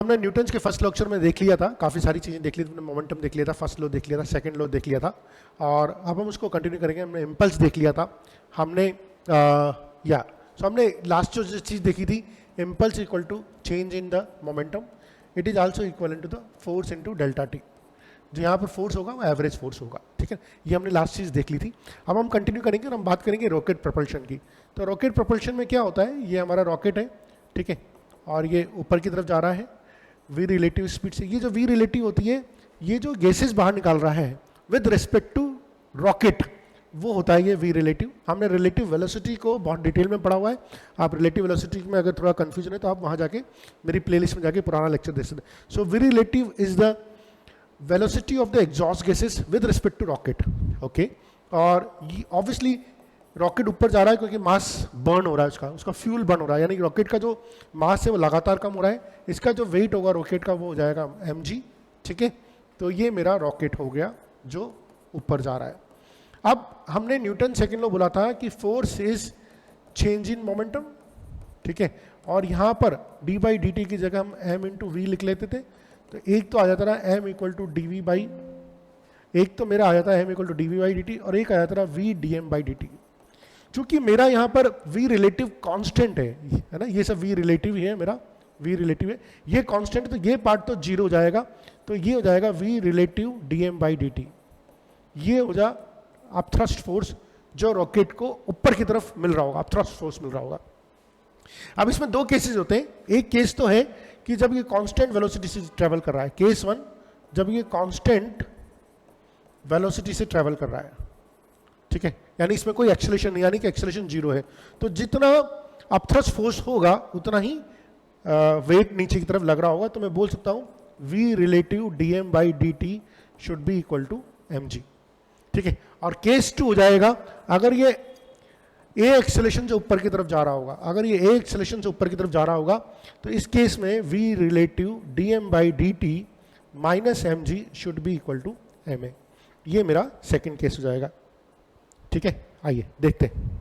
हमने न्यूटन्स के first lecture में देख लिया था, काफ़ी सारी चीज़ें देख ली थी, हमने मोमेंटम देख लिया था, फर्स्ट लॉ देख लिया था, सेकंड लॉ देख लिया था, और अब हम उसको कंटिन्यू करेंगे। हमने इम्पल्स देख लिया था, हमने हमने लास्ट जो चीज़ देखी थी, impulse equal to change in the momentum, it is also equal to the force into delta T. जो यहाँ पर फोर्स होगा वो एवरेज फोर्स होगा, ठीक है। ये हमने लास्ट चीज़ देख ली थी। अब हम कंटिन्यू करेंगे और हम बात करेंगे रॉकेट प्रपल्शन की। तो रॉकेट प्रपल्शन में क्या होता है, ये हमारा रॉकेट है, ठीक है, और ये ऊपर की तरफ जा रहा है वी रिलेटिव स्पीड से। ये जो वी रिलेटिव होती है, ये जो गैसेस बाहर निकाल रहा है विद रिस्पेक्ट टू रॉकेट, वो होता है ये वी रिलेटिव। हमने रिलेटिव वेलोसिटी को बहुत डिटेल में पढ़ा हुआ है। आप रिलेटिव वेलोसिटी में अगर थोड़ा कंफ्यूजन है तो आप वहाँ जाके मेरी प्लेलिस्ट में जाके पुराना लेक्चर देख सकते हैं। So V relative is the velocity of the exhaust gases with respect to rocket, okay. और ऑब्वियसली रॉकेट ऊपर जा रहा है क्योंकि मास बर्न हो रहा है, उसका फ्यूल बर्न हो रहा है, यानी कि रॉकेट का जो मास है वो लगातार कम हो रहा है। इसका जो वेट होगा रॉकेट का वो हो जाएगा mg, ठीक है। तो ये मेरा रॉकेट हो गया जो ऊपर जा रहा है। अब हमने न्यूटन सेकंड लॉ बोला था कि force is change in momentum, ठीक है, और यहाँ पर d बाई डी टी की जगह हम m इंटू वी लिख लेते थे। तो एक तो आ जाता रहा m equal to D V by, एक तो मेरा आ जाता है m equal to D V by D T, और एक आ जाता रहा v D M by D T. चूंकि मेरा यहाँ पर v रिलेटिव कांस्टेंट है ना, ये सब v रिलेटिव ही है, मेरा v रिलेटिव है, ये कांस्टेंट, तो ये पार्ट तो जीरो हो जाएगा, तो ये हो जाएगा v relative dm by D T. ये हो जा आप थ्रस्ट फोर्स जो रॉकेट को ऊपर की तरफ मिल रहा होगा, आप थ्रस्ट फोर्स मिल रहा होगा। अब इसमें दो केसेस होते हैं। एक केस तो है कि जब ये कांस्टेंट वेलोसिटी से ट्रेवल कर रहा है, केस वन, जब ये कांस्टेंट वेलोसिटी से ट्रेवल कर रहा है, ठीक है, यानी इसमें कोई एक्सेलरेशन नहीं, यानी कि एक्सेलरेशन जीरो है, तो जितना अपथ्रस्ट फोर्स होगा उतना ही वेट नीचे की तरफ लग रहा होगा। तो मैं बोल सकता हूं v relative dm by D T should be equal to mg, ठीक है। और केस टू हो जाएगा अगर ये a एक्सेलरेशन से ऊपर की तरफ जा रहा होगा, अगर ये a एक्सेलरेशन से ऊपर की तरफ जा रहा होगा, तो इस केस में v relative dm by D T minus mg should be equal to ma। ये मेरा सेकेंड केस हो जाएगा, ठीक है। आइए देखते हैं।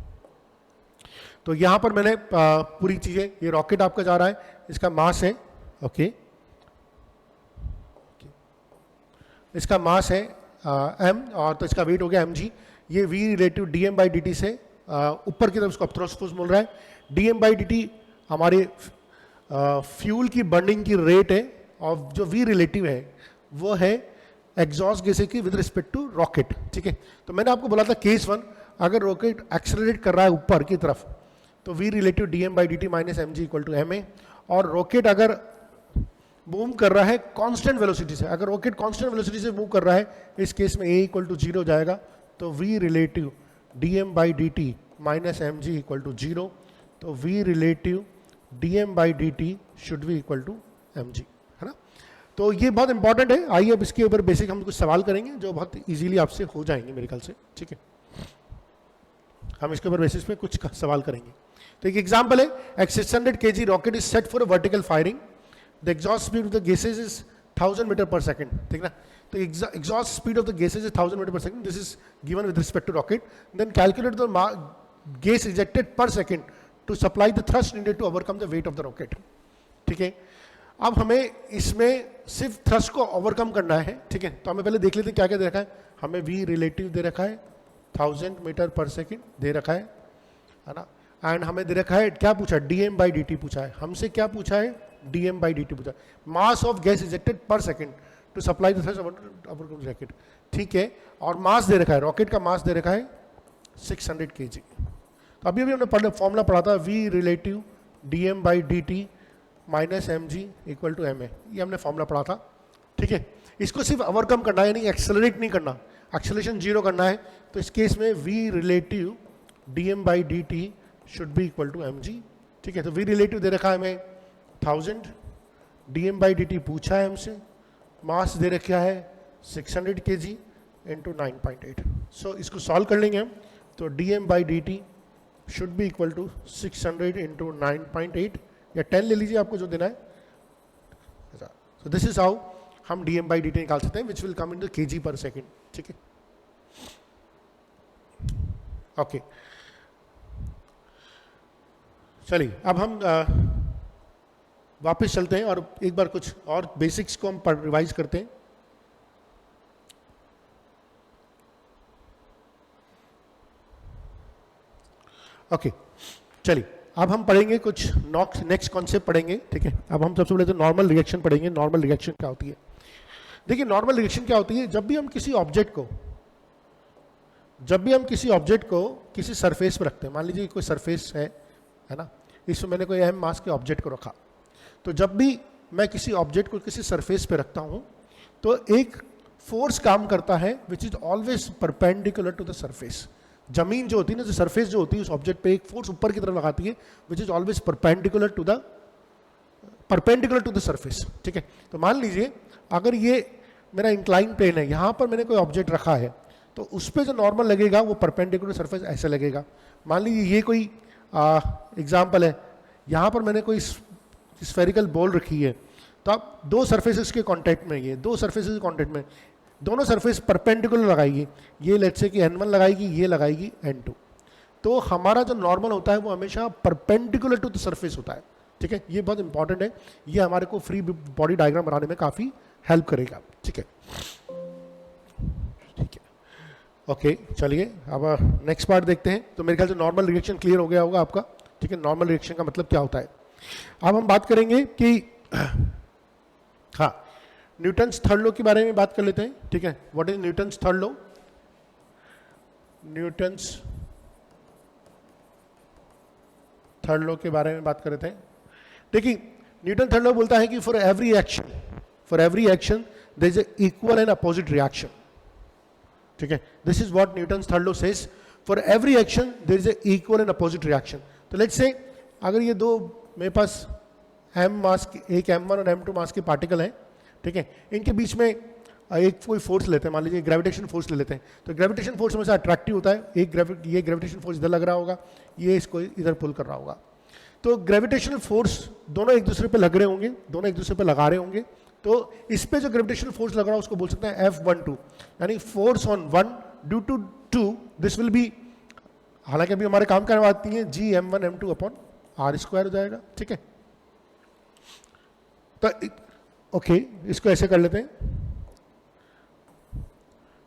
तो यहां पर मैंने पूरी चीजें, ये रॉकेट आपका जा रहा है, इसका मास है, ओके, इसका मास है m, और तो इसका वेट हो गया mg। ये v relative dm by D T से ऊपर की तरफ उसको अपथ्रस्ट फोर्स मिल रहा है। dm बाई डी टी हमारे फ्यूल की बर्निंग की रेट है, और जो v रिलेटिव है वो है एग्जॉस्ट गैस की विद रिस्पेक्ट टू रॉकेट, ठीक है। तो मैंने आपको बोला था केस वन, अगर रॉकेट एक्सेलरेट कर रहा है ऊपर की तरफ तो v relative dm by D T minus M G equal to M A, और रॉकेट अगर मूव कर रहा है कांस्टेंट वेलोसिटी से, अगर रॉकेट कांस्टेंट वेलोसिटी से मूव कर रहा है, इस केस में a इक्वल टू जीरो हो जाएगा, तो v relative dm by D T minus M G equal to zero, तो v relative dm by D T should be equal to M G, है ना। तो ये बहुत इंपॉर्टेंट है। आइए अब इसके ऊपर बेसिक हम कुछ सवाल करेंगे जो बहुत इजीली आपसे हो जाएंगे मेरे ख्याल से, ठीक है। हम इसके ऊपर बेसिस पे कुछ सवाल करेंगे। तो एक एग्जांपल है, एक 600 kg rocket is set for vertical firing, the exhaust speed of the gases is 1000 metre per second, ठीक ना। तो exhaust speed of the gases is 1000 metre per second, this is given with respect to rocket, then calculate the gas ejected per second to supply the thrust needed to overcome the weight of the rocket, ठीक है। अब हमें इसमें सिर्फ thrust को overcome करना है, ठीक है। तो हमें पहले देख लेते हैं क्या क्या दे रखा है। हमें v रिलेटिव दे रखा है 1000 मीटर पर सेकंड दे रखा है ना, एंड हमें दे रखा है क्या पूछा है, dm बाई डी टी पूछा है हमसे, क्या पूछा है, dm बाई डी टी पूछा है, mass of gas ejected per second to supply the thrust overcome rocket, ठीक है। और मास दे रखा है, रॉकेट का मास दे रखा है 600 kg। तो अभी हमने फॉर्मूला पढ़ा था v relative dm by D T minus M G equal to M A, ये हमने फॉर्मूला पढ़ा था, ठीक है। इसको सिर्फ ओवरकम करना है, यानी एक्सेलरेट नहीं करना, एक्सेलरेशन जीरो करना है। तो इस केस में v relative dm by D T should be equal to M G, ठीक है। तो v रिलेटिव दे रखा है हमें 1000, dm बाई डी टी पूछा है हमसे, मास दे रखा है 600 kg इंटू 9.8। सो इसको सॉल्व कर लेंगे हम, तो dm by D T should be equal to 600 into 9.8, या 10 ले लीजिए आपको जो देना है। सो दिस इज हाउ हम dm बाई डी टी निकाल सकते हैं, which will come in the kg per second, ठीक है, ओके। चलिए अब हम वापस चलते हैं और एक बार कुछ और बेसिक्स को हम रिवाइज करते हैं। ओके चलिए, अब हम पढ़ेंगे कुछ नेक्स्ट कॉन्सेप्ट पढ़ेंगे, ठीक है। अब हम सबसे पहले तो नॉर्मल रिएक्शन पढ़ेंगे। नॉर्मल रिएक्शन क्या होती है? देखिए, नॉर्मल रिएक्शन क्या होती है, जब भी हम किसी ऑब्जेक्ट को किसी सरफेस पर रखते हैं, मान लीजिए कोई सरफेस है ना, इसमें मैंने कोई अहम मास के ऑब्जेक्ट को रखा, तो जब भी मैं किसी ऑब्जेक्ट को किसी सरफेस पे रखता हूं तो एक फोर्स काम करता है which is always perpendicular to the surface. जमीन जो होती है ना, जो सरफेस जो होती है उस ऑब्जेक्ट पे एक फोर्स ऊपर की तरफ लगाती है which is always perpendicular to the surface, ठीक है। तो मान लीजिए अगर ये मेरा इंक्लाइन प्लेन है, यहाँ पर मैंने कोई ऑब्जेक्ट रखा है, तो उस पर जो नॉर्मल लगेगा वो परपेंडिकुलर सरफेस ऐसे लगेगा। मान लीजिए ये कोई एग्जाम्पल है, यहाँ पर मैंने कोई स्फेरिकल बॉल रखी है, तो आप दो सरफेसेस के कांटेक्ट में, ये दो सरफेसेस के कांटेक्ट में दोनों सरफेस परपेंडिकुलर लगाएगी, ये लेट्स से कि n1 लगाएगी, ये लगाएगी n2, तो हमारा जो नॉर्मल होता है वो हमेशा परपेंडिकुलर टू द सरफेस होता है, ठीक है। ये बहुत इंपॉर्टेंट है, ये हमारे को फ्री बॉडी डायग्राम बनाने में काफ़ी हेल्प करेगा, ठीक है। ठीक है, ओके चलिए अब नेक्स्ट पार्ट देखते हैं। तो मेरे ख्याल से नॉर्मल रिएक्शन क्लियर हो गया होगा आपका, ठीक है। नॉर्मल रिएक्शन का मतलब क्या होता है। अब हम बात करेंगे कि हाँ, न्यूटन्स थर्ड लॉ के बारे में बात कर लेते हैं, ठीक है। What is Newton's third law? Newton's third law के बारे में बात कर लेते हैं। देखिए, न्यूटन थर्ड लॉ बोलता है कि for every action there is a equal and opposite reaction, ठीक है। This is what Newton's third law says, for every action there is a equal and opposite reaction. तो लेट्स से अगर ये दो मेरे पास m मास के, एक m1 और m2 मास के पार्टिकल हैं, ठीक है, इनके बीच में एक कोई फोर्स लेते हैं, मान लीजिए ग्रेविटेशन फोर्स ले लेते हैं। तो ग्रेविटेशन फोर्स हमेशा अट्रैक्टिव होता है, ये ग्रेविटेशन फोर्स इधर लग रहा होगा, ये इसको इधर पुल कर रहा होगा। तो ग्रेविटेशनल फोर्स दोनों एक दूसरे पे लग रहे होंगे, दोनों एक दूसरे पे लगा रहे होंगे, तो इस पे जो ग्रेविटेशनल फोर्स लग रहा है उसको बोल सकते हैं F12, यानी force on one due to two, this will be, हालांकि अभी हमारे काम करने आती है जी m1 m2 upon r square हो जाएगा, ठीक है। तो ओके, इसको ऐसे कर लेते हैं,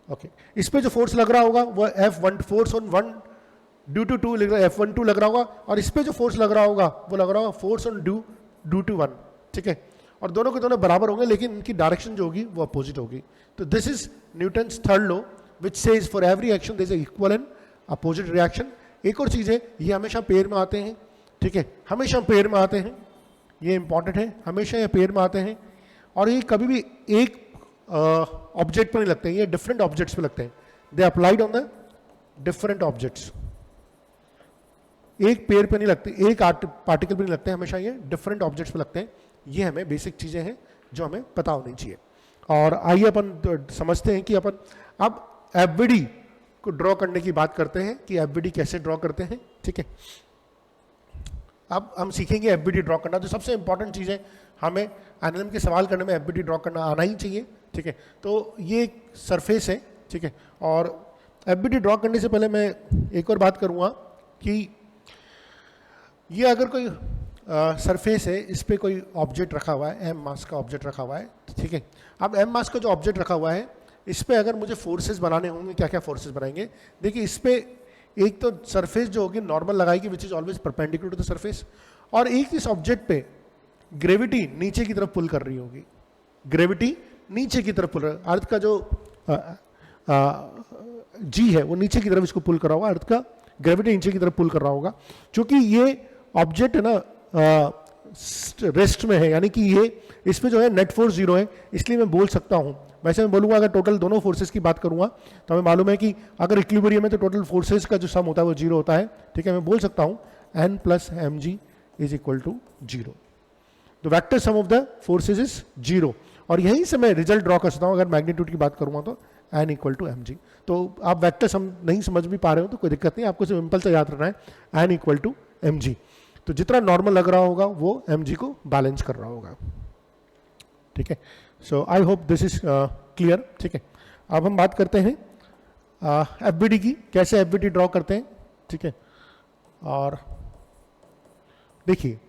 ओके। इस पे जो फोर्स लग रहा होगा वो F1 force on one due to two F12 लग रहा होगा, और इस पे जो फोर्स लग रहा होगा वो लग रहा होगा force on due to one, ठीक है। और दोनों के दोनों बराबर होंगे, लेकिन इनकी डायरेक्शन जो होगी वो अपोजिट होगी। तो this is Newton's third law which says for every action there is equal and opposite reaction. एक और चीज है, ये हमेशा पेयर में आते हैं, ठीक है, हमेशा पेयर में आते हैं, ये इंपॉर्टेंट है, हमेशा ये पेयर में आते हैं, और ये कभी भी एक ऑब्जेक्ट पर नहीं लगते हैं, ये डिफरेंट ऑब्जेक्ट्स पे लगते हैं। They applied on the different objects, एक पेयर पे नहीं लगते, एक पार्टिकल पे नहीं लगते, हमेशा ये डिफरेंट ऑब्जेक्ट्स पे लगते हैं। ये हमें बेसिक चीजें हैं जो हमें पता होनी चाहिए। और आइए अपन समझते हैं कि अपन अब एफबीडी को ड्रॉ करने की बात करते हैं कि एफबीडी कैसे ड्रॉ करते हैं, ठीक है। अब हम सीखेंगे एफबीडी ड्रॉ करना। तो सबसे इंपॉर्टेंट चीज़ है, हमें एनएलएम के सवाल करने में एफबीडी ड्रॉ करना आना ही चाहिए, ठीक है। तो ये एक सरफेस है, ठीक है, और एफबीडी ड्रॉ करने से पहले मैं एक और बात करूँगा कि ये अगर कोई सरफेस है, इस पर कोई ऑब्जेक्ट रखा हुआ है, m मास का ऑब्जेक्ट रखा हुआ है, ठीक है। अब m मास का जो ऑब्जेक्ट रखा हुआ है, इस पर अगर मुझे फोर्सेस बनाने होंगे, क्या क्या फोर्सेस बनाएंगे। देखिए, इस पे एक तो सरफेस जो होगी नॉर्मल लगाएगी which is always perpendicular to the surface, और एक इस ऑब्जेक्ट पे ग्रेविटी नीचे की तरफ पुल कर रही होगी, ग्रेविटी नीचे की तरफ पुल रहा है, अर्थ का जो जी है वो नीचे की तरफ इसको पुल कर रहा होगा, अर्थ का ग्रेविटी नीचे की तरफ पुल कर रहा होगा। क्योंकि ये ऑब्जेक्ट है ना रेस्ट में है, यानी कि ये इस पे जो है नेट फोर्स जीरो है, इसलिए मैं बोल सकता हूँ, वैसे मैं बोलूँगा अगर टोटल दोनों फोर्सेस की बात करूँगा तो हमें मालूम है कि अगर इक्विलिब्रियम है तो टोटल फोर्सेस का जो सम होता है वो जीरो होता है, ठीक है। मैं बोल सकता हूँ n plus M G is equal to zero, the vector sum of the forces is zero, और यहीं से मैं रिजल्ट ड्रॉ कर सकता हूँ। अगर मैग्नीट्यूड की बात करूँगा तो n equal to M G. तो आप वेक्टर सम नहीं समझ भी पा रहे हो तो कोई दिक्कत नहीं, आपको सिर्फ सिंपल से याद रखना है n equal to M G. तो जितना नॉर्मल लग रहा होगा वो एम जी को बैलेंस कर रहा होगा, ठीक है। So I hope this is clear, ठीक है। अब हम बात करते हैं एफबीडी की, कैसे एफबीडी ड्रॉ करते हैं, ठीक है। और देखिए,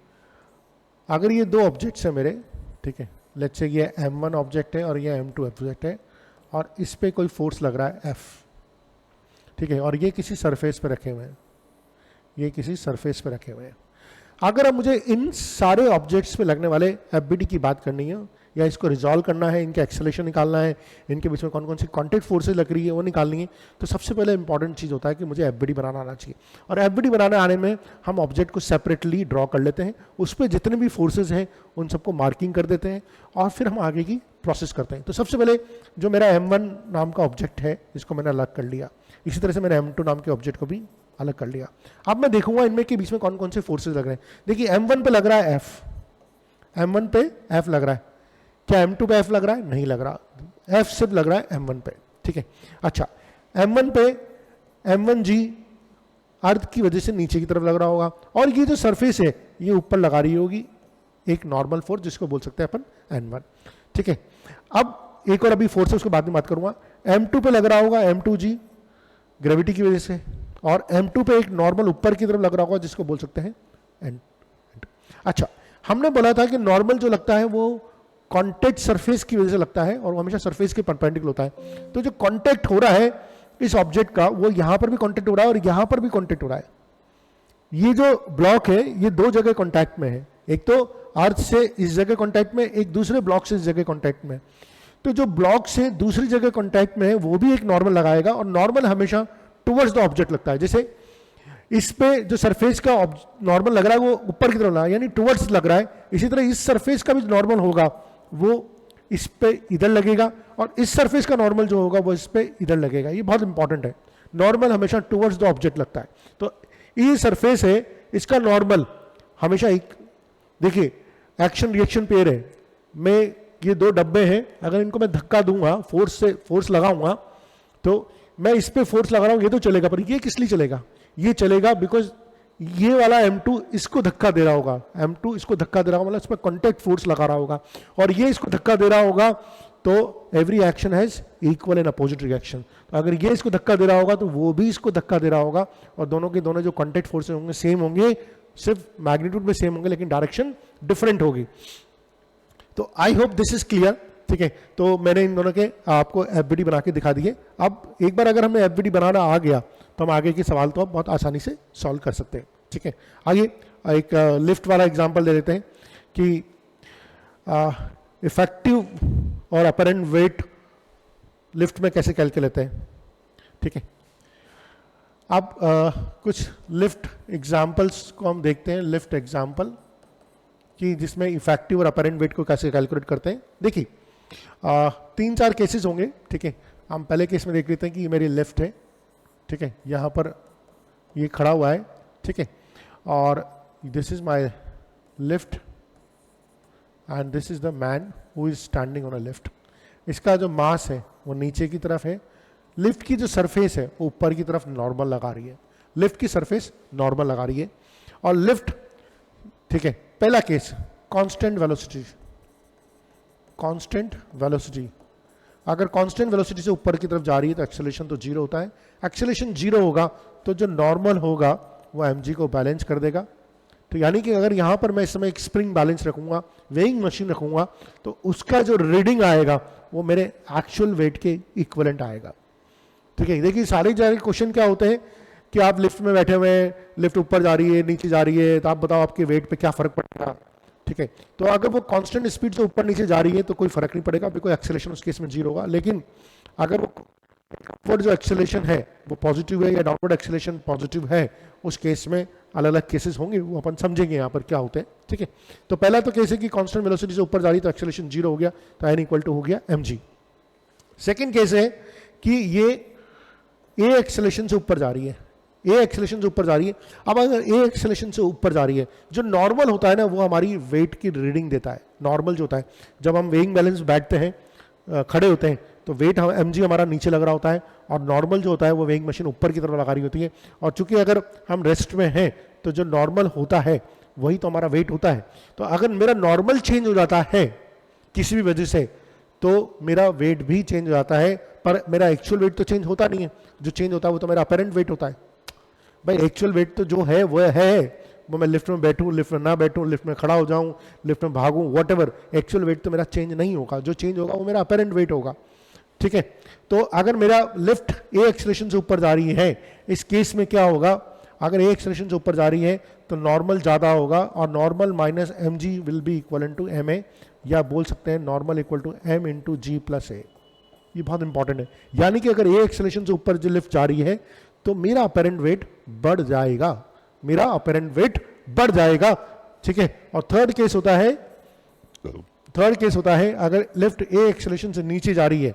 अगर ये दो ऑब्जेक्ट्स हैं मेरे, ठीक है, लेट्स से ये m1 ऑब्जेक्ट है और ये m2 ऑब्जेक्ट है, और इस पे कोई फोर्स लग रहा है F, ठीक है, और ये किसी सरफेस पे रखे हुए हैं, ये किसी सरफेस पे रखे हुए हैं। अगर अब मुझे इन सारे ऑब्जेक्ट्स पे लगने वाले एफबीडी की बात करनी है या इसको रिजॉल्व करना है, इनका एक्सेलरेशन निकालना है, इनके बीच में कौन कौन सी कॉन्टैक्ट फोर्सेज लग रही है वो निकालनी है, तो सबसे पहले इंपॉर्टेंट चीज़ होता है कि मुझे एफबीडी बनाना आना चाहिए। और एफबीडी बनाने आने में हम ऑब्जेक्ट को सेपरेटली ड्रॉ कर लेते हैं, उस पर जितने भी फोर्सेज हैं उन सबको मार्किंग कर देते हैं और फिर हम आगे की प्रोसेस करते हैं। तो सबसे पहले जो मेरा m1 नाम का ऑब्जेक्ट है इसको मैंने अलग कर लिया, इसी तरह से मैंने m2 नाम के ऑब्जेक्ट को भी अलग कर लिया। अब मैं देखूंगा इनमें के बीच में कौन कौन से फोर्सेज लग रहे हैं। देखिए m1 पे लग रहा है F, m1 पे F लग रहा है, क्या m2 पे F लग रहा है? नहीं लग रहा, F सिर्फ लग रहा है m1 पे, ठीक है। अच्छा, m1 पे m1g अर्थ की वजह से नीचे की तरफ लग रहा होगा, और ये जो सरफेस है ये ऊपर लगा रही होगी एक नॉर्मल फोर्स जिसको बोल सकते हैं अपन n1, ठीक है। अब एक और अभी फोर्स है उसके बाद में बात करूंगा। m2 पे लग रहा होगा m2g ग्रेविटी की वजह से, और m2 पे एक नॉर्मल ऊपर की तरफ लग रहा होगा जिसको बोल सकते हैं n। अच्छा, हमने बोला था कि नॉर्मल जो लगता है वो कॉन्टैक्ट सरफेस की वजह से लगता है और वो हमेशा सरफेस के परपेंडिकुलर होता है। तो जो कॉन्टैक्ट हो रहा है इस ऑब्जेक्ट का वो यहां पर भी कॉन्टैक्ट हो रहा है और यहां पर भी कॉन्टैक्ट हो रहा है। ये जो ब्लॉक है ये दो जगह कॉन्टैक्ट में है, एक तो अर्थ से इस जगह कॉन्टैक्ट में, एक दूसरे ब्लॉक से इस जगह कॉन्टैक्ट में। तो जो ब्लॉक से दूसरी जगह कॉन्टैक्ट में है वो भी एक नॉर्मल लगाएगा, और नॉर्मल हमेशा टुवर्ड्स द ऑब्जेक्ट लगता है। जैसे इस पे जो सरफेस का नॉर्मल लग रहा है वो ऊपर की तरफ लगा, यानी टुवर्ड्स लग रहा है, इसी तरह इस सरफेस का भी नॉर्मल होगा वो इस पे इधर लगेगा, और इस सरफेस का नॉर्मल जो होगा वो इस पे इधर लगेगा। ये बहुत इंपॉर्टेंट है, नॉर्मल हमेशा टुवर्ड्स द ऑब्जेक्ट लगता है। तो ये सरफेस है, इसका नॉर्मल हमेशा एक, देखिए एक्शन रिएक्शन पेयर है, मैं ये दो डब्बे हैं, अगर इनको मैं धक्का दूंगा, फोर्स लगाऊंगा, तो मैं इस पे फोर्स लगा रहा हूं, ये तो चलेगा, पर ये किस लिए चलेगा? ये चलेगा बिकॉज ये वाला m2 इसको धक्का दे रहा होगा, m2 इसको धक्का दे रहा होगा, मतलब इस पर कॉन्टैक्ट फोर्स लगा रहा होगा, और ये इसको धक्का दे रहा होगा, तो every action has equal and opposite reaction. तो अगर ये इसको धक्का दे रहा होगा तो वो भी इसको धक्का दे रहा होगा, और दोनों के दोनों जो कॉन्टैक्ट फोर्सेस होंगे सेम होंगे, सिर्फ मैग्नीट्यूड में सेम होंगे लेकिन डायरेक्शन डिफरेंट होगी। तो आई होप दिस इज क्लियर, ठीक है। तो मैंने इन दोनों के आपको एफबीडी बना के दिखा दिए। अब एक बार अगर हमें एफबीडी बनाना आ गया तो हम आगे के सवाल तो अब बहुत आसानी से सॉल्व कर सकते हैं, ठीक है। आइए एक लिफ्ट वाला एग्जांपल दे देते हैं कि इफेक्टिव और अपरेंट वेट लिफ्ट में कैसे कैलकुलेट हैं, ठीक है। अब कुछ लिफ्ट एग्जांपल्स को हम देखते हैं, लिफ्ट एग्जांपल कि जिसमें इफेक्टिव और अपरेंट वेट को कैसे कैलकुलेट करते हैं। देखिए 3-4 केसेस होंगे, ठीक है। हम पहले केस में देख लेते हैं कि ये मेरी लिफ्ट है, ठीक है, यहाँ पर ये खड़ा हुआ है, ठीक है, और this is my lift and this is the man who is standing on a lift. इसका जो मास है वो नीचे की तरफ है, लिफ्ट की जो सरफेस है वो ऊपर की तरफ नॉर्मल लगा रही है, लिफ्ट की सरफेस नॉर्मल लगा रही है, और लिफ्ट, ठीक है। पहला case constant velocity, constant velocity, अगर कांस्टेंट वेलोसिटी से ऊपर की तरफ जा रही है तो एक्सेलरेशन तो जीरो होता है, एक्सेलरेशन जीरो होगा तो जो नॉर्मल होगा वो mg को बैलेंस कर देगा। तो यानी कि अगर यहाँ पर मैं इस समय एक स्प्रिंग बैलेंस रखूंगा, वेइंग मशीन रखूंगा, तो उसका जो रीडिंग आएगा वो मेरे एक्चुअल वेट के इक्विवेलेंट आएगा, ठीक है। देखिए सारे क्वेश्चन क्या होते हैं कि आप लिफ्ट में बैठे हुए हैं, लिफ्ट ऊपर जा रही है, नीचे जा रही है, तो आप बताओ आपके वेट पे क्या फर्क पड़ेगा, ठीक है। तो अगर वो कांस्टेंट स्पीड से ऊपर नीचे जा रही है तो कोई फर्क नहीं पड़ेगा, बिकॉज एक्सेलरेशन उस केस में जीरो होगा। लेकिन अगर वो अपवर्ड जो एक्सेलरेशन है वो पॉजिटिव है या डाउनवर्ड एक्सेलरेशन पॉजिटिव है, उस केस में अलग अलग केसेस होंगे, वो अपन समझेंगे यहाँ पर क्या होते हैं, ठीक है। तो पहला तो केस है कि कांस्टेंट वेलोसिटी से ऊपर जा रही है तो एक्सेलरेशन जीरो हो गया, तो n इक्वल टू हो गया mg। सेकेंड केस है कि ये a एक्सेलरेशन से ऊपर जा रही है, ए एक्सेलरेशन से ऊपर जा रही है। अब अगर ए एक्सेलरेशन से ऊपर जा रही है, जो नॉर्मल होता है ना वो हमारी वेट की रीडिंग देता है। नॉर्मल जो होता है, जब हम वेइंग बैलेंस बैठते हैं, खड़े होते हैं, तो वेट mg हमारा नीचे लग रहा होता है, और नॉर्मल जो होता है वो वेइंग मशीन ऊपर की तरफ लगा रही होती है। और चूंकि अगर हम रेस्ट में हैं तो जो नॉर्मल होता है वही तो हमारा वेट होता है। तो अगर मेरा नॉर्मल चेंज हो जाता है किसी भी वजह से तो मेरा वेट भी चेंज हो जाता है, पर मेरा एक्चुअल वेट तो चेंज होता नहीं है। जो चेंज होता है वो तो मेरा अपरेंट वेट होता है। भाई एक्चुअल वेट तो जो है वो है, वो मैं लिफ्ट में बैठूं, लिफ्ट में ना बैठूं, लिफ्ट में खड़ा हो जाऊं, लिफ्ट में भागूं, व्हाटएवर, एक्चुअल वेट तो मेरा चेंज नहीं होगा। जो चेंज होगा वो मेरा अपेरेंट वेट होगा। ठीक है, तो अगर मेरा लिफ्ट ए एक्सेलरेशन से ऊपर जा रही है, इस केस में क्या होगा, अगर ए एक्सेलरेशन से ऊपर जा रही है तो नॉर्मल ज़्यादा होगा, और normal minus M g will be equal to M a, या बोल सकते हैं normal equal to m into g plus a. ये बहुत इंपॉर्टेंट है, यानी कि अगर ए एक्सेलरेशन से ऊपर जो लिफ्ट जा रही है तो मेरा अपेरेंट वेट बढ़ जाएगा, मेरा अपेरेंट वेट बढ़ जाएगा। ठीक है, और थर्ड केस होता है अगर लिफ्ट ए एक्सेलरेशन से नीचे जा रही है,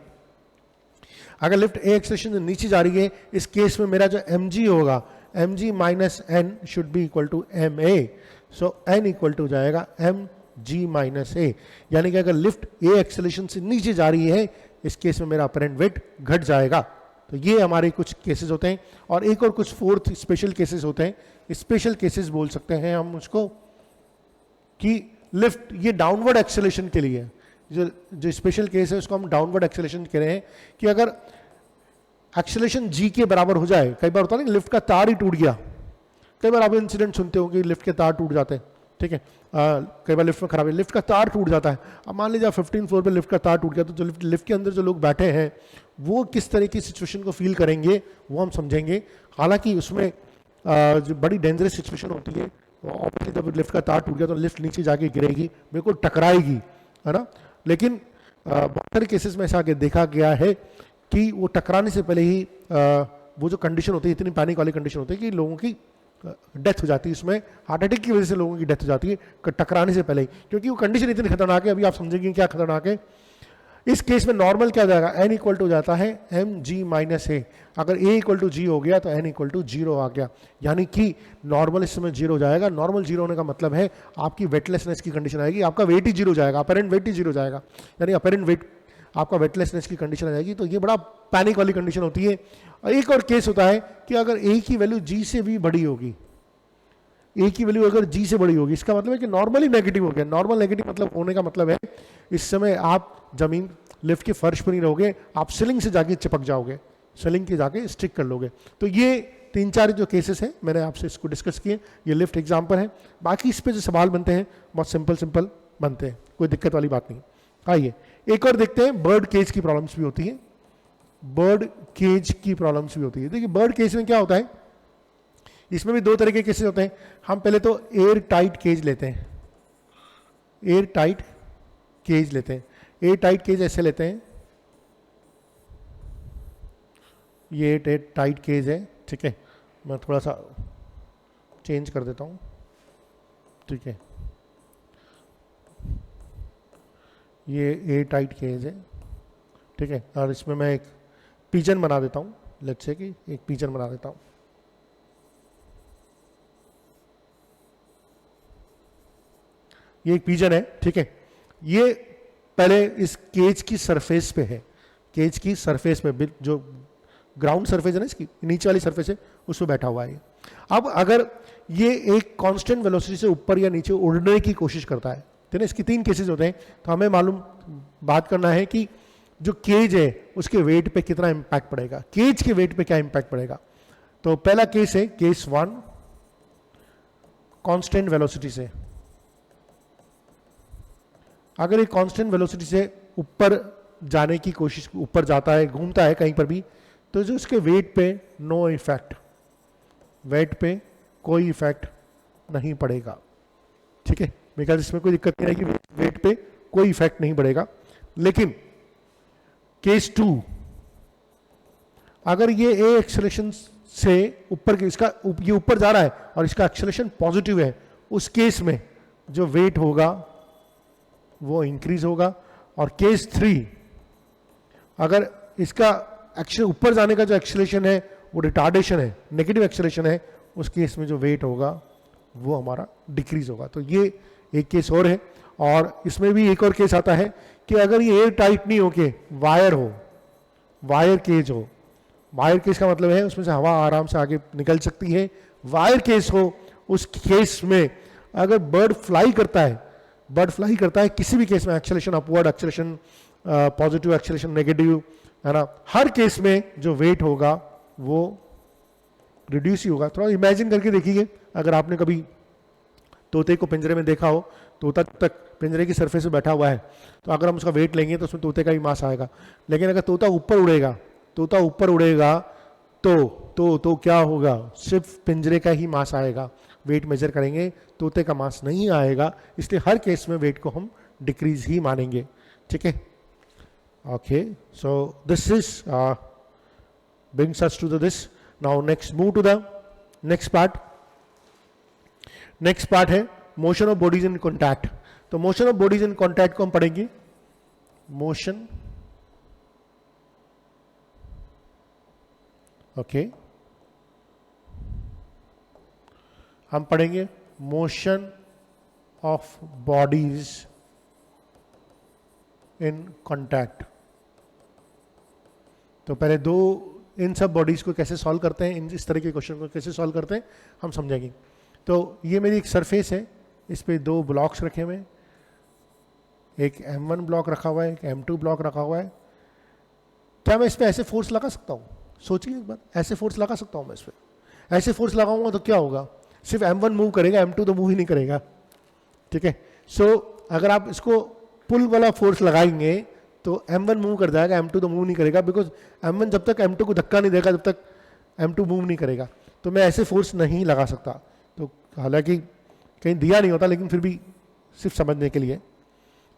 अगर लिफ्ट ए एक्सेलरेशन से नीचे जा रही है, इस केस में मेरा जो एम जी होगा, M G minus N should be equal to M A, so N equal to जाएगा एम जी माइनस ए, यानी कि अगर लिफ्ट ए एक्सेलरेशन से नीचे जा रही है, इस केस में मेरा अपेरेंट वेट घट जाएगा। तो ये हमारे कुछ केसेस होते हैं, और एक और कुछ फोर्थ स्पेशल केसेस होते हैं। स्पेशल केसेस बोल सकते हैं हम उसको कि लिफ्ट ये डाउनवर्ड एक्सेलरेशन के लिए, जो स्पेशल केस है उसको हम डाउनवर्ड एक्सेलरेशन कह रहे हैं, कि अगर एक्सेलरेशन जी के बराबर हो जाए, कई बार होता है ना लिफ्ट का तार ही टूट गया, कई बार आप इंसिडेंट सुनते हो कि लिफ्ट के तार टूट जाते हैं। ठीक है, कई बार लिफ्ट में खराब है, लिफ्ट का तार टूट जाता है। अब मान लीजिए 15 फ्लोर पे लिफ्ट का तार टूट गया, तो जो लिफ्ट के अंदर जो लोग बैठे हैं वो किस तरह की सिचुएशन को फील करेंगे वो हम समझेंगे। हालांकि उसमें जो बड़ी डेंजरस सिचुएशन होती है, ऑब्वियसली जब लिफ्ट का तार टूट गया तो लिफ्ट नीचे जाके गिरेगी, बिल्कुल टकराएगी, है ना। लेकिन बहुत सारे केसेस में ऐसा आगे देखा गया है कि वो टकराने से पहले ही वो जो कंडीशन होती है, इतनी पैनिक वाली कंडीशन होती है कि लोगों की डेथ हो जाती है, इसमें हार्ट अटैक की वजह से लोगों की डेथ हो जाती है टकराने से पहले ही, क्योंकि वो कंडीशन इतनी खतरनाक है। अभी आप समझेंगे क्या खतरनाक है। इस केस में नॉर्मल क्या हो जाएगा, एन इक्वल टू जाता है एम जी माइनस ए, अगर ए इक्वल टू जी हो गया तो एन इक्वल टू जीरो आ गया, यानी कि नॉर्मल इस समय जीरो हो जाएगा। नॉर्मल जीरो होने का मतलब है आपकी वेटलेसनेस की कंडीशन आएगी, आपका वेट ही जीरो जाएगा, अपेरेंट वेट ही जीरो जाएगा, यानी अपेरेंट वेट आपका वेटलेसनेस की कंडीशन आ जाएगी। तो ये बड़ा पैनिक वाली कंडीशन होती है। और एक और केस होता है कि अगर ए की वैल्यू जी से भी बड़ी होगी, ए की वैल्यू अगर जी से बड़ी होगी, इसका मतलब है कि नॉर्मली नेगेटिव हो गया। नॉर्मल नेगेटिव मतलब होने का मतलब है इस समय आप जमीन लिफ्ट के फर्श पर नहीं रहोगे, आप सीलिंग से जाके चिपक जाओगे, सीलिंग के जाके स्टिक कर लोगे। तो ये 3-4 जो केसेस हैं मैंने आपसे इसको डिस्कस किए, ये लिफ्ट एग्जाम्पल है। बाकी इस पे जो सवाल बनते हैं बहुत सिंपल बनते हैं, कोई दिक्कत वाली बात नहीं। आइए एक और देखते हैं, बर्ड केज की प्रॉब्लम्स भी होती है। बर्ड केज की प्रॉब्लम्स भी होती है। देखिए बर्ड केज में क्या होता है, इसमें भी 2 तरह के केसेस होते हैं। हम पहले तो एयर टाइट केज लेते हैं, एयर टाइट केज लेते हैं। एयर टाइट केज ऐसे लेते हैं, ये टाइट केज है। ठीक है, मैं थोड़ा सा चेंज कर देता हूँ। ठीक है, ये एयर टाइट केज है। ठीक है, और इसमें मैं एक पिजन बना देता हूँ, लेट्स से कि एक पिजन बना देता हूँ। ये एक पिजन है। ठीक है, ये पहले इस केज की सरफेस पे है, केज की सरफेस में, जो ग्राउंड सरफेस है ना, इसकी नीचे वाली सरफेस है, उस पर बैठा हुआ है। अब अगर ये एक कांस्टेंट वेलोसिटी से ऊपर या नीचे उड़ने की कोशिश करता है, तो ना इसकी 3 केसेस होते हैं। तो हमें बात करना है कि जो केज है उसके वेट पे कितना इंपैक्ट पड़ेगा, केज के वेट पे क्या इंपैक्ट पड़ेगा। तो पहला केस है केस 1, कांस्टेंट वेलोसिटी से। अगर ये कांस्टेंट वेलोसिटी से ऊपर जाने की कोशिश, ऊपर जाता है, घूमता है कहीं पर भी, तो जो उसके वेट पे नो इफेक्ट, वेट पे कोई इफेक्ट नहीं पड़ेगा। ठीक है, बिकॉज इसमें कोई दिक्कत नहीं आएगी, वेट पे कोई इफेक्ट नहीं पड़ेगा। लेकिन केस 2, अगर ये ए एक्सेलरेशन से ऊपर, इसका ये ऊपर जा रहा है और इसका एक्सेलरेशन पॉजिटिव है, उस केस में जो वेट होगा वो इंक्रीज होगा। और केस 3, अगर इसका ऊपर जाने का जो एक्सेलरेशन है वो रिटार्डेशन है, नेगेटिव एक्सेलरेशन है, उस केस में जो वेट होगा वो हमारा डिक्रीज होगा। तो ये एक केस और है। और इसमें भी एक और केस आता है कि अगर ये एयर टाइट नहीं हो के वायर हो, वायर केज हो, वायर केस का मतलब है उसमें से हवा आराम से आगे निकल सकती है, वायर केस हो, उस केस में अगर बर्ड फ्लाई करता है, किसी भी केस में, acceleration upward, acceleration positive, acceleration negative, है ना, हर केस में जो वेट होगा वो रिड्यूस ही होगा। थोड़ा इमेजिन करके देखिए, अगर आपने कभी तोते को पिंजरे में देखा हो, तोता तक पिंजरे की सरफेस पे बैठा हुआ है, तो अगर हम उसका वेट लेंगे तो उसमें तोते का भी मास आएगा। लेकिन अगर तोता ऊपर उड़ेगा तो क्या होगा, सिर्फ पिंजरे का ही मास आएगा। वेट मेजर करेंगे, तोते का मास नहीं आएगा, इसलिए हर केस में वेट को हम डिक्रीज ही मानेंगे। ठीक है, okay, so this is brings us to this. Now next move to the next part. Next part है motion of bodies in contact. तो motion of bodies in contact को हम पढ़ेंगे, मोशन, ओके, हम पढ़ेंगे motion of bodies in contact. तो पहले दो इन सब बॉडीज को कैसे सॉल्व करते हैं, इस तरह के क्वेश्चन को कैसे सॉल्व करते हैं हम समझेंगे। तो ये मेरी एक सरफेस है, इस पे दो ब्लॉक्स रखे हुए हैं, एक M1 ब्लॉक रखा हुआ है, एक M2 ब्लॉक रखा हुआ है। क्या मैं इस पे ऐसे फोर्स लगा सकता हूँ? सोचिए एक बार, ऐसे फोर्स लगा सकता हूँ मैं इस पे? ऐसे फोर्स लगाऊंगा तो क्या होगा, सिर्फ M1 मूव करेगा, M2 तो मूव ही नहीं करेगा। ठीक है, सो अगर आप इसको पुल वाला फोर्स लगाएंगे तो M1 मूव कर जाएगा, M2 तो मूव नहीं करेगा, बिकॉज M1 जब तक M2 को धक्का नहीं देगा, जब तक M2 मूव नहीं करेगा। तो मैं ऐसे फोर्स नहीं लगा सकता। तो हालांकि कहीं दिया नहीं होता, लेकिन फिर भी सिर्फ समझने के लिए,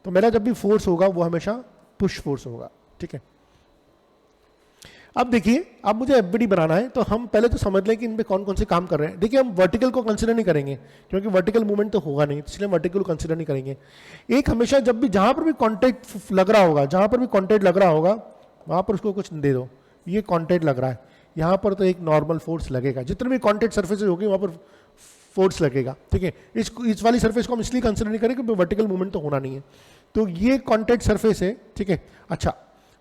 तो मेरा जब भी फोर्स होगा वो हमेशा पुश फोर्स होगा। ठीक है, अब देखिए, अब मुझे एफबीडी बनाना है, तो हम पहले तो समझ लें कि इन पे कौन कौन से काम कर रहे हैं। देखिए, हम वर्टिकल को कंसिडर नहीं करेंगे, क्योंकि वर्टिकल मूवमेंट तो होगा नहीं, इसलिए वर्टिकल को कंसिडर नहीं करेंगे। एक हमेशा जब भी जहां पर भी कॉन्टैक्ट लग रहा होगा, जहां पर भी कॉन्टैक्ट लग रहा होगा, वहां पर उसको कुछ दे दो। ये कॉन्टैक्ट लग रहा है, यहां पर तो एक नॉर्मल फोर्स लगेगा, जितने भी कॉन्टैक्ट सर्फेसेज होगी वहां पर फोर्स लगेगा। ठीक है, इस वाली सरफेस को हम इसलिए कंसिडर नहीं करें क्योंकि वर्टिकल मूवमेंट तो होना नहीं है। तो ये कॉन्टैक्ट सरफेस है। ठीक है, अच्छा,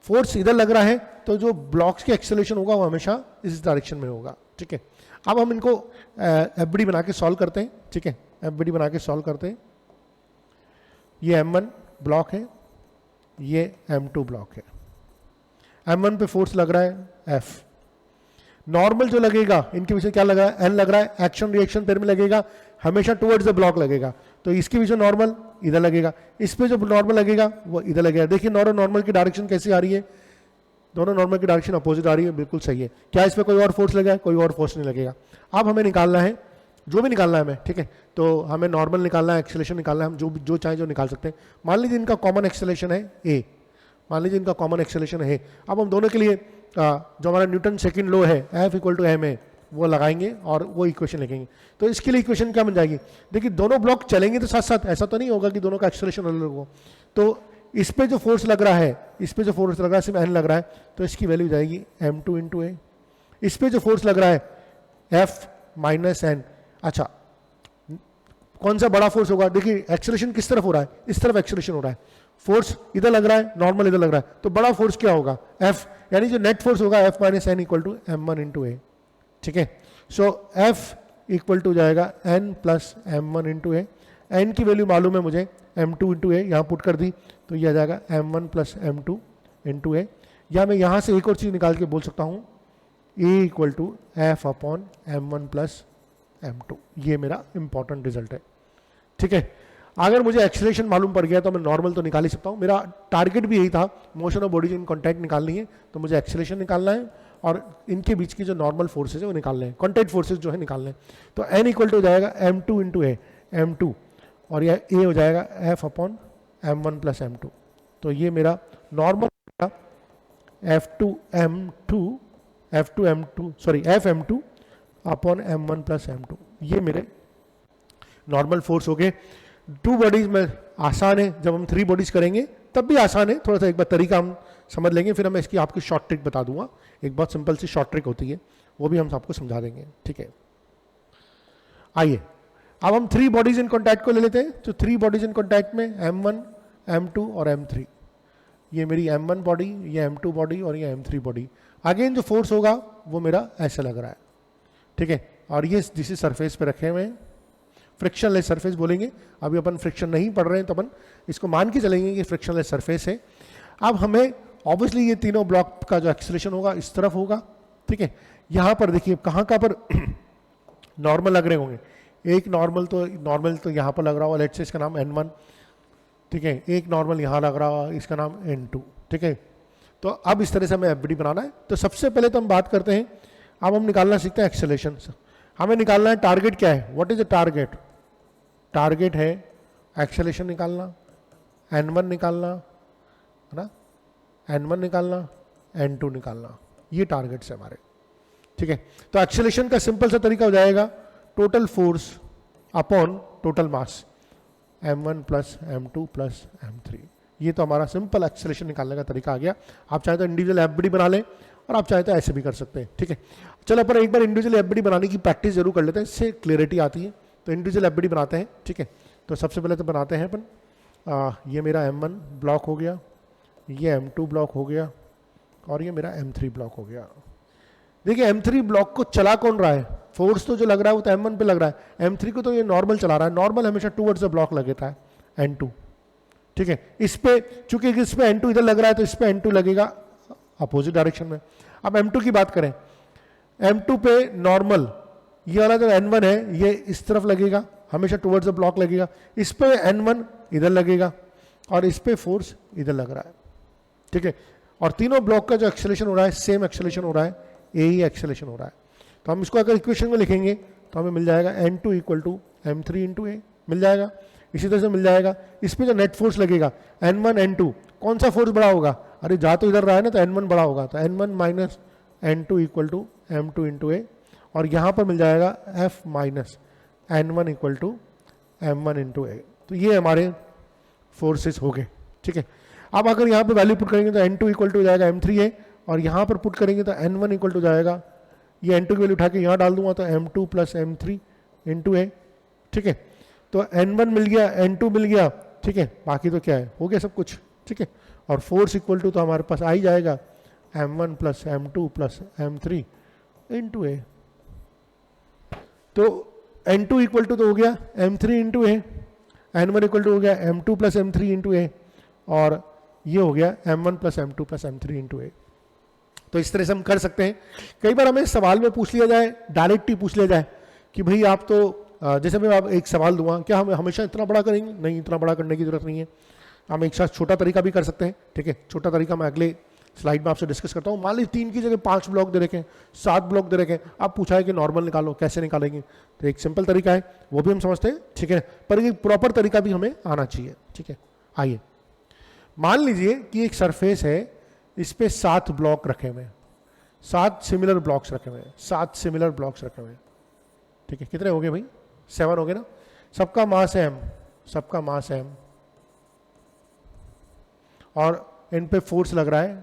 फोर्स इधर लग रहा है, तो जो ब्लॉक्स की एक्सेलरेशन होगा वो हमेशा इस डायरेक्शन में होगा। ठीक है, अब हम इनको एफबीडी बना के सॉल्व करते हैं। ठीक है, एफबीडी बना के सॉल्व करते हैं। ये M1 ब्लॉक है, ये M2 ब्लॉक है। M1 पे फोर्स लग रहा है F। नॉर्मल जो लगेगा, इनके पीछे क्या लगा है, N लग रहा है, एक्शन रिएक्शन पेयर में लगेगा, हमेशा टुवर्ड्स द ब्लॉक लगेगा। तो इसके पीछे नॉर्मल इधर लगेगा, इस पे जो नॉर्मल लगेगा वो इधर लगेगा। देखिए नॉर्मल की डायरेक्शन कैसी आ रही है, दोनों नॉर्मल की डायरेक्शन अपोजिट आ रही है, बिल्कुल सही है। क्या इस पे कोई और फोर्स लगेगा? कोई और फोर्स नहीं लगेगा। अब हमें निकालना है, जो भी निकालना है हमें, ठीक है, तो हमें नॉर्मल निकालना है, एक्सेलरेशन निकालना है, हम जो चाहें जो निकाल सकते हैं। मान लीजिए इनका कॉमन एक्सेलरेशन है ए, मान लीजिए इनका कॉमन एक्सेलरेशन है। अब हम दोनों के लिए जो हमारा न्यूटन सेकंड लॉ है, F = ma, वो लगाएंगे और वो इक्वेशन लिखेंगे। तो इसके लिए इक्वेशन क्या बन जाएगी? देखिए, दोनों ब्लॉक चलेंगे तो साथ साथ, ऐसा तो नहीं होगा कि दोनों का एक्सेलरेशन अलग हो। तो इस पे जो फोर्स लग रहा है, इस पे जो फोर्स लग रहा है सिर्फ N लग रहा है, तो इसकी वैल्यू जाएगी M2 × A। इस पे जो फोर्स लग रहा है F - N। अच्छा, कौन सा बड़ा फोर्स होगा? देखिए, एक्सेलरेशन किस तरफ हो रहा है? इस तरफ एक्सेलरेशन हो रहा है, फोर्स इधर लग रहा है, नॉर्मल इधर लग रहा है, तो बड़ा फोर्स क्या होगा? F, यानी जो नेट फोर्स होगा F - N = M1 × A। ठीक है, सो F = जाएगा N + M1 × A। N की वैल्यू मालूम है मुझे, M2 × A, यहाँ पुट कर दी तो ये आ जाएगा M1 + M2 × A। या मैं यहाँ से एक और चीज़ निकाल के बोल सकता हूँ, A = F/M1 + M2। ये मेरा इंपॉर्टेंट रिजल्ट है। ठीक है, अगर मुझे एक्सेलरेशन मालूम पड़ गया तो मैं नॉर्मल तो निकाल ही सकता हूँ। मेरा टारगेट भी यही था, motion of bodies in contact निकालनी है, तो मुझे एक्सेलरेशन निकालना है और इनके बीच की जो नॉर्मल फोर्सेज है वो निकालने हैं, कॉन्टैक्ट फोर्सेज जो है निकालने हैं। तो N = हो जाएगा M2 × A, M2, और यह A हो जाएगा F/M1 + M2। तो ये मेरा नॉर्मल F/M2 M1 + M2, ये मेरे नॉर्मल फोर्स हो गए। 2 बॉडीज में आसान है, जब हम 3 बॉडीज करेंगे तब भी आसान है। थोड़ा सा एक बार तरीका हम समझ लेंगे, फिर मैं इसकी आपकी शॉर्ट ट्रिक बता दूंगा। एक बहुत सिंपल सी शॉर्ट ट्रिक होती है, वो भी हम आपको समझा देंगे। ठीक है, आइए अब हम 3 बॉडीज इन कॉन्टैक्ट को ले लेते हैं। तो 3 बॉडीज इन कॉन्टैक्ट में M1, M2 और M3। ये मेरी M1 बॉडी, ये M2 बॉडी और ये M3 बॉडी। अगेन जो फोर्स होगा वो मेरा ऐसे लग रहा है। ठीक है, और ये जिस सरफेस पे रखे हुए हैं, फ्रिक्शनलेस सरफेस बोलेंगे। अभी अपन फ्रिक्शन नहीं पढ़ रहे हैं, तो अपन इसको मान के चलेंगे कि फ्रिक्शनलेस सरफेस है। अब हमें ऑब्वियसली ये तीनों ब्लॉक का जो एक्सेलरेशन होगा इस तरफ होगा। ठीक है, यहाँ पर देखिए कहाँ पर नॉर्मल लग रहे होंगे, एक नॉर्मल तो यहाँ पर लग रहा होगा, लेट्स से इसका नाम n1, ठीक है, एक नॉर्मल यहाँ लग रहा होगा, इसका नाम n2, ठीक है। तो अब इस तरह से हमें एफबीडी बनाना है। तो सबसे पहले तो हम बात करते हैं, अब हम निकालना सीखते हैं एक्सेलेरेशन। हमें निकालना है टारगेट क्या है, what is the target. Target है एक्सेलेरेशन निकालना, n1 निकालना है ना, n1 निकालना, n2 निकालना, ये टारगेट्स है हमारे, ठीक है। तो एक्सेलेरेशन का सिंपल सा तरीका हो जाएगा total force upon total mass, m1 plus m2 plus m3। ये तो हमारा सिंपल एक्सेलेरेशन निकालने का तरीका आ गया। आप चाहे तो इंडिविजुअल एफबीडी बना लें और आप चाहे तो ऐसे भी कर सकते हैं, ठीक है। चलो अपन एक बार इंडिविजुअल एफबीडी बनाने की प्रैक्टिस जरूर कर लेते हैं, इससे क्लियरिटी आती है। तो इंडिविजुअल एफबीडी बनाते हैं, ठीक है। तो सबसे पहले तो बनाते हैं अपन, ये मेरा m1 ब्लॉक हो गया, ये m2 ब्लॉक हो गया और ये मेरा m3 ब्लॉक हो गया। देखिए m3 ब्लॉक को चला कौन रहा है, फोर्स तो जो लग रहा है वो तो m1 पे लग रहा है, m3 को तो ये नॉर्मल चला रहा है। नॉर्मल हमेशा टूवर्ड्स द ब्लॉक लगता है n2, ठीक है। इस पे चूंकि इस पे n2 इधर लग रहा है तो इस पे n2 लगेगा अपोजिट डायरेक्शन में। अब m2 की बात करें, m2 पे नॉर्मल ये वाला जो n1 है ये इस तरफ लगेगा, हमेशा टुवर्ड्स द ब्लॉक लगेगा। इस पे n1 इधर लगेगा और इस पे फोर्स इधर लग रहा है, ठीक है। और तीनों ब्लॉक का जो एक्सेलेरेशन हो रहा है सेम एक्सेलेरेशन हो रहा है, ए ही एक्सेलेरेशन हो रहा है। तो हम इसको अगर इक्वेशन में लिखेंगे तो हमें मिल जाएगा n2 equal to m3 into a, मिल जाएगा। इसी तरह से मिल जाएगा इस पे जो नेट फोर्स लगेगा n1 n2, कौन सा फोर्स बड़ा होगा, अरे जा तो इधर रहा है ना, तो n1 बड़ा होगा, तो n1 minus n2 equal to m2 into a, और यहाँ पर मिल जाएगा f minus n1 equal to m1 into a. तो ये हमारे फोर्सेस हो गए, ठीक है। अब अगर यहाँ पे वैल्यू पुट करेंगे तो n2 इक्वल टू हो जाएगा m3a, और यहाँ पर पुट करेंगे तो n1 इक्वल टू हो जाएगा, ये n2 की वैल्यू उठा के यहाँ डाल दूंगा तो m2 प्लस m3 इंटू ए, ठीक है। तो n1 मिल गया, n2 मिल गया, ठीक है। बाकी तो क्या है, हो गया सब कुछ, ठीक है। और फोर्स इक्वल टू तो हमारे पास आ ही जाएगा m1 plus m2 plus m3 into a. तो n2 इक्वल टू तो हो गया m3 into A, n1 equal to हो गया m2 plus m3 into a, और ये हो गया m1 plus m2 plus m3 into a. तो इस तरह से हम कर सकते हैं। कई बार हमें सवाल में पूछ लिया जाए, डायरेक्ट ही पूछ लिया जाए कि भाई आप तो जैसे मैं आप एक सवाल दूंगा, क्या हम हमेशा इतना बड़ा करेंगे, नहीं, इतना बड़ा करने की जरूरत नहीं है। हम एक साथ छोटा तरीका भी कर सकते हैं, ठीक है। छोटा तरीका मैं अगले स्लाइड में आपसे डिस्कस करता हूँ। मान लीजिए 3 की जगह 5 ब्लॉक दे रखे हैं, 7 ब्लॉक दे रखे हैं, आप पूछा है कि नॉर्मल निकालो, कैसे निकालेंगे। तो एक सिंपल तरीका है, वो भी हम समझते हैं, ठीक है, पर एक प्रॉपर तरीका भी हमें आना चाहिए, ठीक है। आइए मान लीजिए कि एक सरफेस है, इस पे 7 ब्लॉक रखे हुए हैं, 7 सिमिलर ब्लॉक्स रखे हुए हैं, 7 सिमिलर ब्लॉक्स रखे हुए हैं, ठीक है। कितने हो गए भाई, 7 हो गए ना। सबका मास है m, सबका मास है m, और इन पे फोर्स लग रहा है,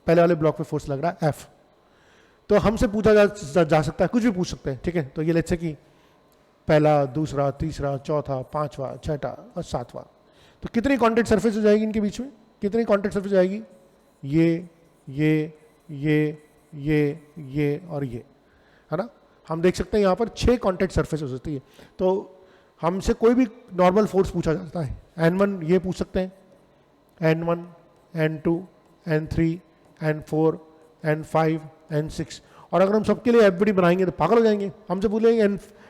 पहले वाले ब्लॉक पे फोर्स लग रहा है F। तो हमसे पूछा जा सकता है, कुछ भी पूछ सकते हैं, ठीक है। तो ये लेट्स से कि पहला, दूसरा, तीसरा, चौथा, पांचवा, छठा और सातवां, तो कितनी कॉन्टैक्ट सरफेस हो जाएगी इनके बीच में, कितनी कॉन्टैक्ट सरफेस हो जाएगी, ये और ये, है ना। हम देख सकते हैं यहाँ पर 6 कॉन्टैक्ट सरफेस हो सकती है। तो हमसे कोई भी नॉर्मल फोर्स पूछा जाता है, n1 ये पूछ सकते हैं, n1, n2, n3, n4, n5, n6, और अगर हम सबके लिए एफबीडी बनाएंगे तो पागल हो जाएंगे। हमसे बोलेंगे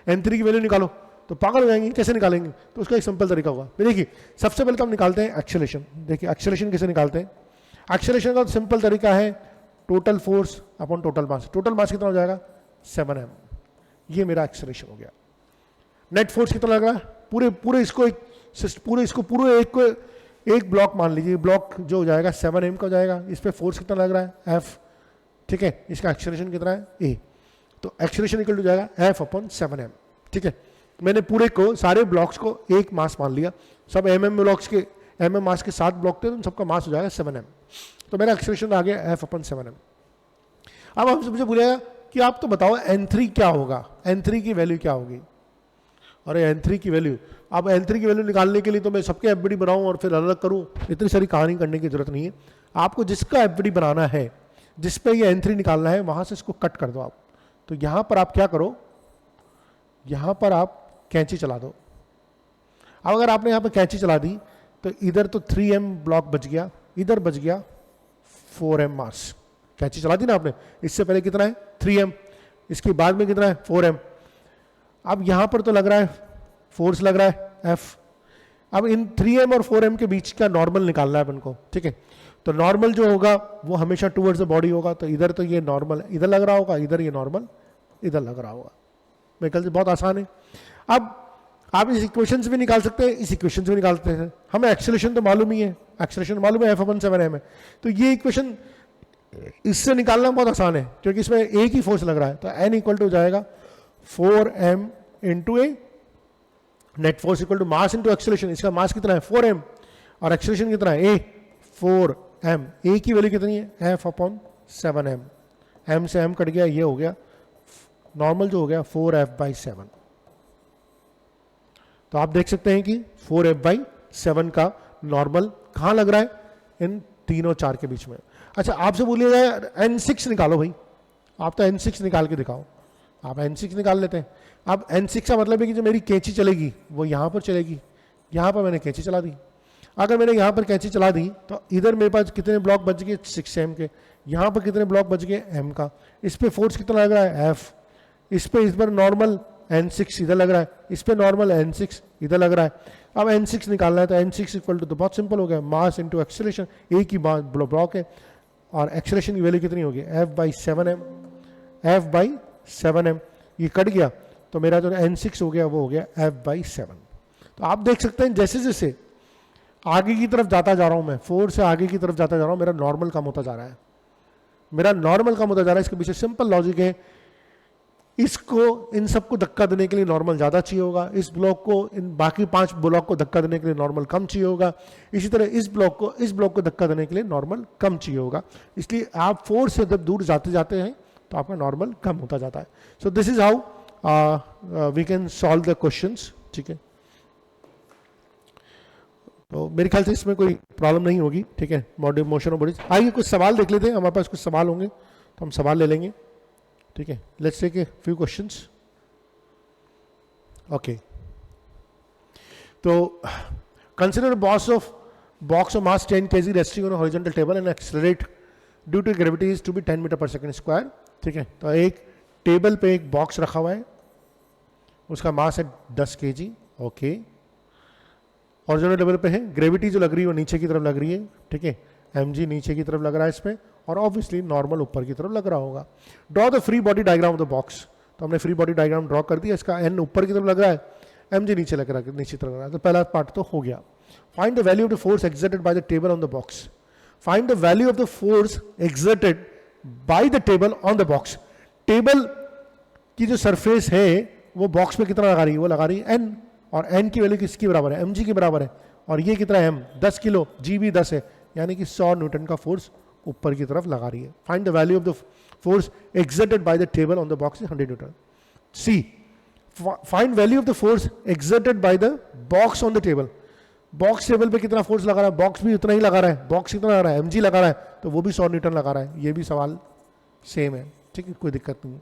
n3 की वैल्यू निकालो, तो पागल हो जाएंगे, कैसे निकालेंगे। तो उसका एक सिंपल तरीका होगा। देखिए सबसे पहले तो हम निकालते हैं एक्सेलेरेशन। देखिए एक्सेलेरेशन कैसे निकालते हैं, एक्सेलेरेशन का सिंपल तरीका है total force upon total mass. Total mass कितना हो जाएगा 7m, ये मेरा एक्सेलेरेशन हो गया। नेट फोर्स कितना लग रहा है, पूरे एक ब्लॉक मान लीजिए, ब्लॉक जो हो जाएगा 7m का हो जाएगा। इस पे फोर्स कितना लग रहा है F, ठीक है। इसका एक्सेलेरेशन कितना है A, तो एक्सेलेरेशन इक्वल टू जाएगा F अपॉन 7m, ठीक है। मैंने पूरे को, सारे ब्लॉक्स को एक मास मान लिया, सब mm ब्लॉक्स के mm मास के 7 ब्लॉक थे, तो सबका मास हो जाएगा 7m। तो मेरा एक्सेलेरेशन आ गया F अपॉन 7m। अब हमसे मुझे बोलेगा कि आप तो बताओ n3 क्या होगा, n3 की वैल्यू क्या होगी। अरे n3 की वैल्यू, अब n3 की वैल्यू निकालने के लिए तो मैं सबके एफबीडी बनाऊं और फिर अलग करूं, इतनी सारी कहानी करने की जरूरत नहीं है। आपको जिसका एफबीडी बनाना है, जिस पे ये n3 निकालना है, वहां से इसको कट कर दो आप। तो यहां पर आप क्या करो, यहां पर आप कैंची चला दो। अब अगर आपने यहां पर कैंची चला दी तो इधर तो 3m ब्लॉक बच गया, इधर बच गया 4m मास। कैंची चला दी ना आपने, इससे पहले कितना है 3m, इसके बाद में कितना है 4m। अब यहां पर तो लग रहा है फोर्स लग रहा है F। अब इन 3m और 4m के बीच का नॉर्मल निकालना है अपन को, ठीक है। तो नॉर्मल जो होगा वो हमेशा टूवर्ड्स द बॉडी होगा, तो इधर तो ये नॉर्मल इधर लग रहा होगा, इधर ये नॉर्मल इधर लग रहा होगा। मेरे ख्याल से बहुत आसान है। अब आप इस इक्वेशन से भी निकाल सकते हैं, इस इक्वेशन से भी निकाल सकते हैं। हमें एक्सेलरेशन तो मालूम ही है, एक्सेलरेशन मालूम है F/7m है, तो ये इक्वेशन इससे निकालना बहुत आसान है क्योंकि इसमें एक ही फोर्स लग रहा है। तो N इक्वल टू हो जाएगा 4m into A net force equal to mass into acceleration. इसका मास कितना है 4m और एक्सेलरेशन कितना है a 4m। a की वैल्यू कितनी है F/7m। m से m कट गया, ये हो गया नॉर्मल जो हो गया 4F/7। तो आप देख सकते हैं कि 4F/7 का नॉर्मल कहां लग रहा है, इन तीनों चार के बीच में। अच्छा, आपसे बोलिए जाए N6 निकालो भाई, आप तो N6 निकाल के दिखाओ। आप N6 निकाल लेते हैं। अब N6 का मतलब है कि जो मेरी कैंची चलेगी वो यहां पर चलेगी, यहां पर मैंने कैंची चला दी। अगर मैंने यहां पर कैंची चला दी तो इधर मेरे पास कितने ब्लॉक बच गए 6m के, यहां पर कितने ब्लॉक बच गए m का। इस पे फोर्स कितना लग रहा है F, इस पे इस बार नॉर्मल N6 इधर लग रहा है, इस पे नॉर्मल N6 इधर लग रहा है। अब N6 निकालना है तो N6 इक्वल टू, तो बहुत सिंपल हो गया, मास इंटू एक्सेलरेशन। एक ही ब्लॉक है और एक्सेलरेशन की वैल्यू कितनी होगी F/7m। F/7m ये कट गया तो मेरा जो N6 हो गया वो हो गया F/7। तो आप देख सकते हैं जैसे जैसे आगे की तरफ जाता जा रहा हूं मैं, 4 से आगे की तरफ जाता जा रहा हूं, मेरा नॉर्मल कम होता जा रहा है, मेरा नॉर्मल कम होता जा रहा है। इसके पीछे सिंपल लॉजिक है, इसको इन सबको धक्का देने के लिए नॉर्मल ज़्यादा चाहिए होगा, इस ब्लॉक को इन बाकी 5 ब्लॉक को धक्का देने के लिए नॉर्मल कम चाहिए होगा, इसी तरह इस ब्लॉक को धक्का देने के लिए नॉर्मल कम चाहिए होगा। इसलिए आप 4 से जब दूर जाते जाते हैं तो आपका नॉर्मल कम होता जाता है। So this is how we can solve the questions, ठीक है। तो मेरे ख्याल से इसमें कोई प्रॉब्लम नहीं होगी, ठीक है। Motion of bodies. आइए कुछ सवाल देख लेते हैं, हमारे पास कुछ सवाल होंगे तो हम सवाल ले लेंगे, ठीक है। Let's take a few questions. Okay, तो consider box of mass 10 kg resting on horizontal table and accelerate due to gravity is to be 10 metre per second square, ठीक है। तो एक टेबल पे एक बॉक्स रखा हुआ है, उसका मास है 10 kg, ओके। हॉरिजॉन्टल टेबल पे है, ग्रेविटी जो लग रही है वो नीचे की तरफ लग रही है, ठीक है। mg नीचे की तरफ लग रहा है इस पे, और ऑब्वियसली नॉर्मल ऊपर की तरफ लग रहा होगा। Draw the free body diagram of the box. तो हमने फ्री बॉडी डायग्राम ड्रॉ कर दिया, इसका n ऊपर की तरफ लग रहा है, mg नीचे लग रहा है, नीचे तरफ लग रहा है। तो पहला पार्ट तो हो गया। Find the value of the force exerted by the table on the box. Find the value of the force exerted by the table on the box. Table की जो सरफेस है वो बॉक्स में कितना लगा रही है, वो लगा रही है n, और n की वैल्यू किसकी बराबर है, mg के बराबर है, और ये कितना है m 10 किलो, g भी 10 है, यानी कि 100 न्यूटन का फोर्स ऊपर की तरफ लगा रही है। Find the value of the force exerted by the table on the box is 100 newton. See, find value of the force exerted by the box on the table. Box table पे कितना force लगा रहा है, box भी उतना ही लगा रहा है, बॉक्स कितना लगा रहा है, mg लगा रहा है, तो वो भी 100 न्यूटन लगा रहा है। ये भी सवाल सेम है, ठीक है, कोई दिक्कत नहीं है।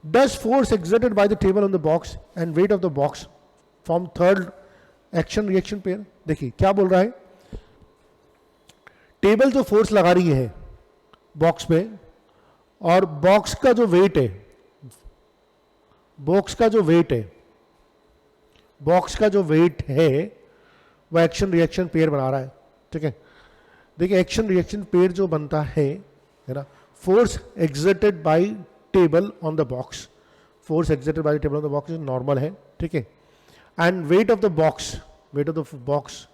Does force exerted by the table on the box and wait of the box form third action reaction pair. देखिए क्या बोल रहा है, टेबल जो फोर्स लगा रही है बॉक्स पे, और बॉक्स का जो वेट है, बॉक्स का जो वेट है वो एक्शन रिएक्शन पेयर बना रहा है, ठीक है। देखिए एक्शन रिएक्शन पेयर जो बनता है ना, force exerted bye table on the box, force exerted bye table on the box normal है, ठीक है, and wait of the box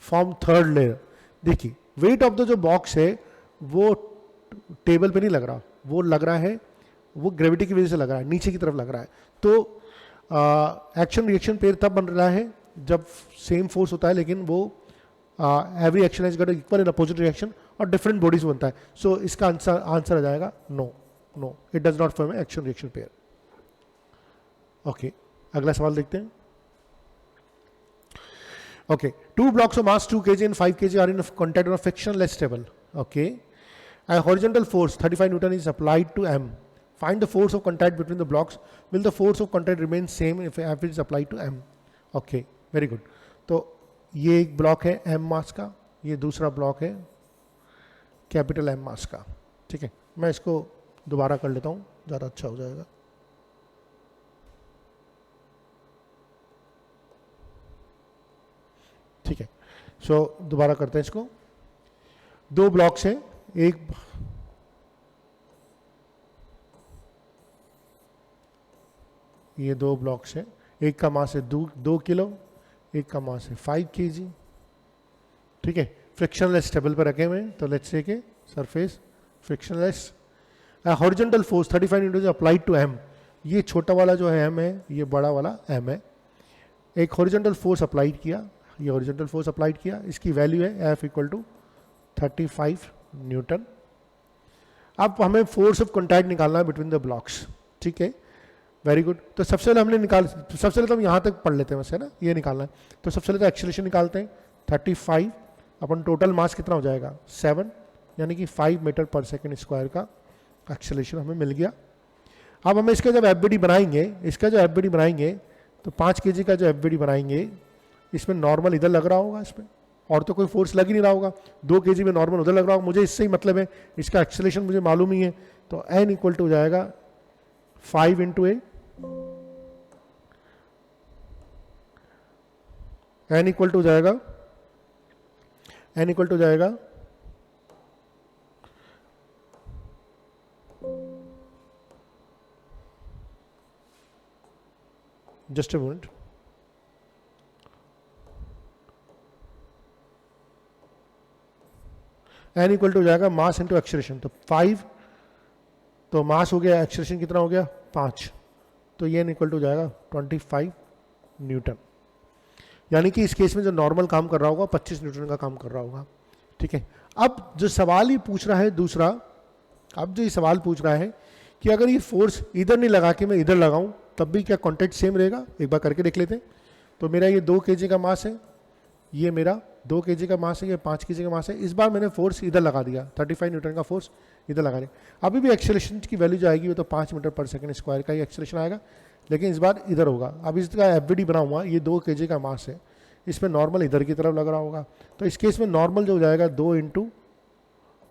form third layer. देखिए वेट ऑफ द जो बॉक्स है वो टेबल पे नहीं लग रहा, वो लग रहा है, वो ग्रेविटी की वजह से लग रहा है, नीचे की तरफ लग रहा है। तो एक्शन रिएक्शन पेयर तब बन रहा है जब सेम फोर्स होता है, लेकिन वो every action has got equal and opposite reaction और डिफरेंट बॉडीज बनता है। सो इसका आंसर आ जाएगा no, it does not form action reaction pair. Okay, अगला सवाल देखते हैं। Okay, 2 blocks of mass 2 kg and 5 kg are in contact on a frictionless table. Okay, a horizontal force 35 Newton is applied to M. Find the force of contact between the blocks. Will the force of contact remain same if it is applied to M? Okay, very good. तो ये एक block है M मास का, ये दूसरा block है capital M मास का, ठीक है। मैं इसको दोबारा कर लेता हूँ, ज़्यादा अच्छा हो जाएगा। सो दोबारा करते हैं इसको। दो ब्लॉक्स हैं, एक ये दो ब्लॉक्स हैं, एक का मास है 2 किलो, एक का मास है 5 kg। ठीक है, फ्रिक्शनलेस टेबल पर रखे हुए हैं, तो लेट्स से के surface frictionless. Horizontal force 35 newton applied to M, ये छोटा वाला जो है एम है, ये बड़ा वाला एम है। एक हॉरिजॉन्टल फोर्स अप्लाइड किया, ये हॉरिजॉन्टल फोर्स अप्लाइड किया, इसकी वैल्यू है एफ इक्वल टू 35 न्यूटन। अब हमें फोर्स ऑफ कॉन्टैक्ट निकालना है बिटवीन द ब्लॉक्स। ठीक है, वेरी गुड। तो सबसे पहले हमने सबसे पहले तो हम यहाँ तक पढ़ लेते हैं वैसे ना, ये निकालना है। तो सबसे पहले तो एक्सेलरेशन निकालते हैं, 35 अपन टोटल मास कितना हो जाएगा 7, यानी कि 5 मीटर पर सेकेंड स्क्वायर का एक्सेलरेशन हमें मिल गया। अब हमें इसका जब एफबीडी बनाएंगे, इसका जो एफबीडी बनाएंगे तो 5 kg का जो एफबीडी बनाएंगे, इसमें नॉर्मल इधर लग रहा होगा, इसमें और तो कोई फोर्स लग ही नहीं रहा होगा। 2 kg में नॉर्मल उधर लग रहा होगा, मुझे इससे ही मतलब है, इसका एक्सेलरेशन मुझे मालूम ही है। तो n इक्वल टू हो जाएगा 5 into A, n equal to जाएगा, n इक्वल टू जाएगा just a minute, n equal to हो जाएगा मास इंटू एक्सेलरेशन। तो 5, तो मास हो गया, एक्सेलरेशन कितना हो गया 5, तो ये n इक्वल टू हो जाएगा 25 न्यूटन। यानी कि इस केस में जो नॉर्मल काम कर रहा होगा 25 न्यूटन का काम कर रहा होगा। ठीक है, अब जो सवाल ही पूछ रहा है दूसरा, अब जो ये सवाल पूछ रहा है कि अगर ये फोर्स इधर नहीं लगा के मैं इधर लगाऊं तब भी क्या कॉन्टैक्ट सेम रहेगा, एक बार करके देख लेते हैं। तो मेरा ये 2 kg का मास है, ये मेरा 2 kg का मास है, ये 5 kg का मास है। इस बार मैंने फोर्स इधर लगा दिया, 35 न्यूटन का फोर्स इधर लगा दिया। अभी भी एक्सेलरेशन की वैल्यू जो आएगी वो तो 5 मीटर पर सेकंड स्क्वायर का ही एक्सेलरेशन आएगा, लेकिन इस बार इधर होगा। अब इसका एफबीडी बना हुआ, ये 2 kg का मास है, इसमें नॉर्मल इधर की तरफ लग रहा होगा। तो इस केस में नॉर्मल जो हो जाएगा 2 इंटू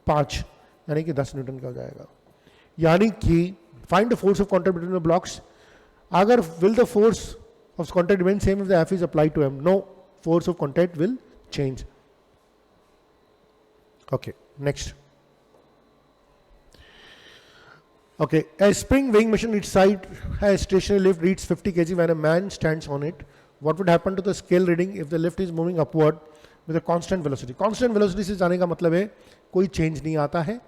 5, यानी कि 10 न्यूटन का हो जाएगा। यानी कि find the force of contact between the blocks. अगर will the force of contact remain same if the F is applied to m, no, force of contact will change. Okay, next. Okay, a spring weighing machine each side has stationary lift reads 50 kg when a man stands on it. What would happen to the scale reading if the lift is moving upward with a constant velocity? Constant velocity से जाने का मतलब है कोई change नहीं आता है,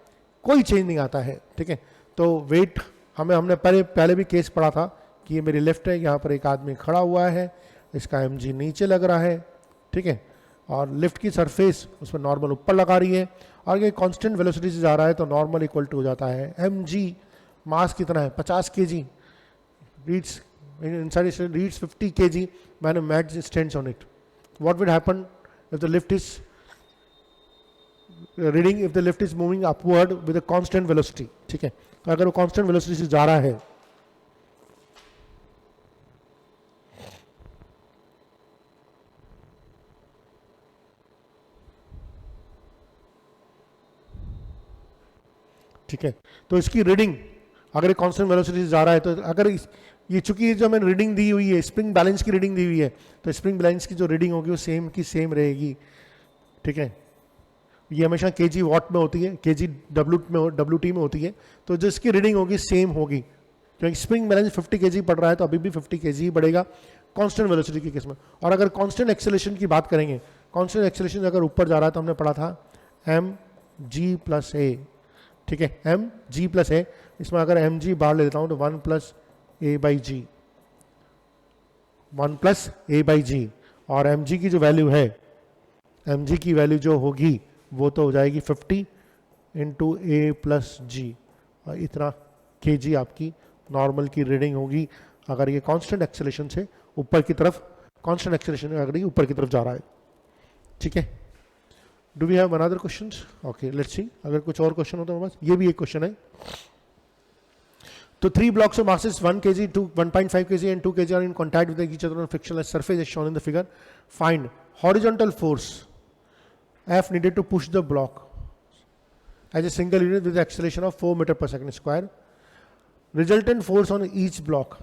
कोई चेंज नहीं आता है। ठीक है, तो वेट हमने पहले भी केस पढ़ा था कि ये मेरी लिफ्ट है, यहाँ पर एक आदमी खड़ा हुआ है, इसका mg नीचे लग रहा है। ठीक है, और लिफ्ट की सरफेस उसमें नॉर्मल ऊपर लगा रही है, और ये कांस्टेंट वेलोसिटी से जा रहा है, तो नॉर्मल इक्वल टू हो जाता है mg, मास कितना है 50 kg, reads inside reads 50 kg when a man stands on it. What would happen if the lift is reading, if the lift is moving upward with a constant velocity? ठीक है, तो अगर वो constant velocity से जा रहा है, ठीक है, तो इसकी रीडिंग अगर ये कांस्टेंट वेलोसिटी से जा रहा है, तो अगर ये चूंकि जो मैंने रीडिंग दी हुई है, स्प्रिंग बैलेंस की रीडिंग दी हुई है, तो स्प्रिंग बैलेंस की जो रीडिंग होगी वो सेम की सेम रहेगी। ठीक है, ये हमेशा kg वॉट में होती है, kg WT में होती है, तो जिसकी रीडिंग होगी सेम होगी। क्योंकि स्प्रिंग बैलेंस 50 kg पड़ रहा है, तो अभी भी 50 kg ही बढ़ेगा कांस्टेंट वेलोसिटी के केस में। और अगर कांस्टेंट एक्सेलरेशन की बात करेंगे, कांस्टेंट एक्सेलरेशन अगर ऊपर जा रहा है तो हमने पढ़ा था mg प्लस a। ठीक है, mg प्लस a, इसमें अगर mg बाहर ले लेता हूं तो 1 plus a by g, 1 plus a by g, और mg की जो वैल्यू है, mg की वैल्यू जो होगी वो तो हो जाएगी 50 इंटू a प्लस जी, और इतना kg आपकी नॉर्मल की रीडिंग होगी अगर ये कांस्टेंट एक्सेलरेशन से ऊपर की तरफ, कांस्टेंट एक्सेलरेशन अगर ये ऊपर की तरफ जा रहा है। ठीक है, do we have another questions? Okay, let's see, अगर कुछ और क्वेश्चन हो तो बस, ये भी एक क्वेश्चन है। तो 3 blocks of masses 1 kg, 1.5 kg and 2 kg are in contact with each other on a frictionless surface as shown in the figure. Find horizontal force F needed to push the block as a single unit with the acceleration of 4 meter per second square. Resultant force on each block,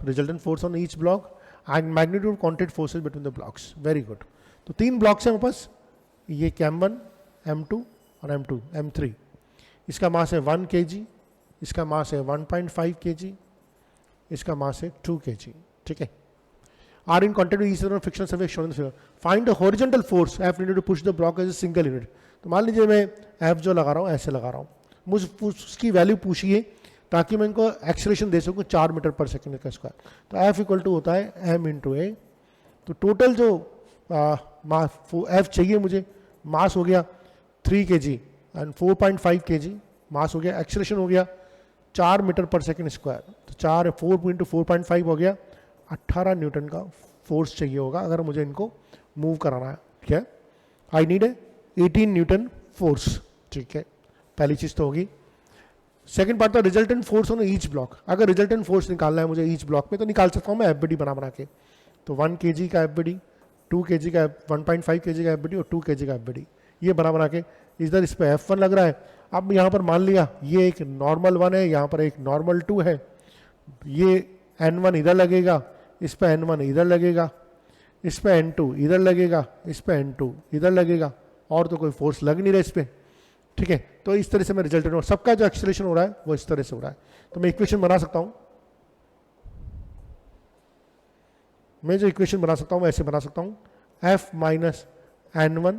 and magnitude of contact forces between the blocks. Very good. तो 3 blocks हैं हमारे पास, ये M1, M2 और M2, M3, इसका मास है 1 kg, इसका मास है 1.5 kg, इसका मास है 2 kg, ठीक है। Are in contact with each other frictional surface shown in the figure, find the horizontal force F needed to push the block as a single unit. तो मान लीजिए मैं F जो लगा रहा हूँ ऐसे लगा रहा हूँ, मुझे उसकी वैल्यू पूछिए ताकि मैं इनको एक्सेलरेशन दे सकूँ 4 मीटर पर सेकंड का स्क्वायर। तो F इक्वल टू होता है m इंटू ए। तो टोटल जो F चाहिए मुझे, मास हो गया 3 kg एंड 4.5 kg मास हो गया, एक्सेलरेशन हो गया 4 मीटर पर सेकंड स्क्वायर। तो 4 इंटू 4.5 हो गया 18 न्यूटन का फोर्स चाहिए होगा अगर मुझे इनको मूव कराना है, ठीक है। आई नीड 18 न्यूटन फोर्स, ठीक है, पहली चीज़ तो होगी। सेकंड पार्ट था resultant force on each block. अगर रिजल्टेंट फोर्स निकालना है मुझे ईच ब्लॉक में तो निकाल सकता हूँ मैं एफबीडी बना के। तो 1 kg का एफबीडी, 2 kg का 1.5 kg का एफबीडी और 2 kg का एफबीडी, ये बना के इधर इस पर F1 लग रहा है। अब यहाँ पर मान लिया ये एक नॉर्मल 1 है, यहाँ पर एक नॉर्मल 2 है, ये N1 इधर लगेगा, इस पर N1 इधर लगेगा, इस पर N2 इधर लगेगा, इस पर N2 इधर लगेगा, और तो कोई फोर्स लग नहीं रहा इस पर, ठीक है। तो इस तरह से मैं रिजल्टेंट हो, सबका जो एक्सेलरेशन हो रहा है वो इस तरह से हो रहा है। तो मैं इक्वेशन बना सकता हूँ, मैं जो इक्वेशन बना सकता हूँ मैं ऐसे बना सकता हूँ, F minus N1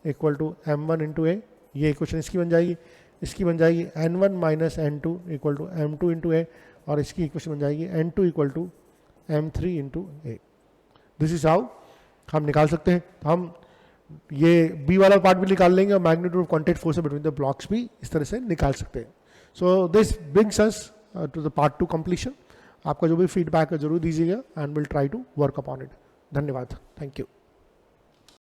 equal to M1 into a. ये इक्वेशन इसकी बन जाएगी, इसकी बन जाएगी N1 minus N2 equal to M2 into a, और इसकी इक्वेशन बन जाएगी N2 equal to M3 into a. This is how हम निकाल सकते हैं। हम ये बी वाला पार्ट भी निकाल लेंगे और magnitude of contact force between the blocks भी इस तरह से निकाल सकते हैं। So this brings us to the part 2 completion. आपका जो भी फीडबैक है जरूर दीजिएगा and will try to work upon it. धन्यवाद, थैंक यू।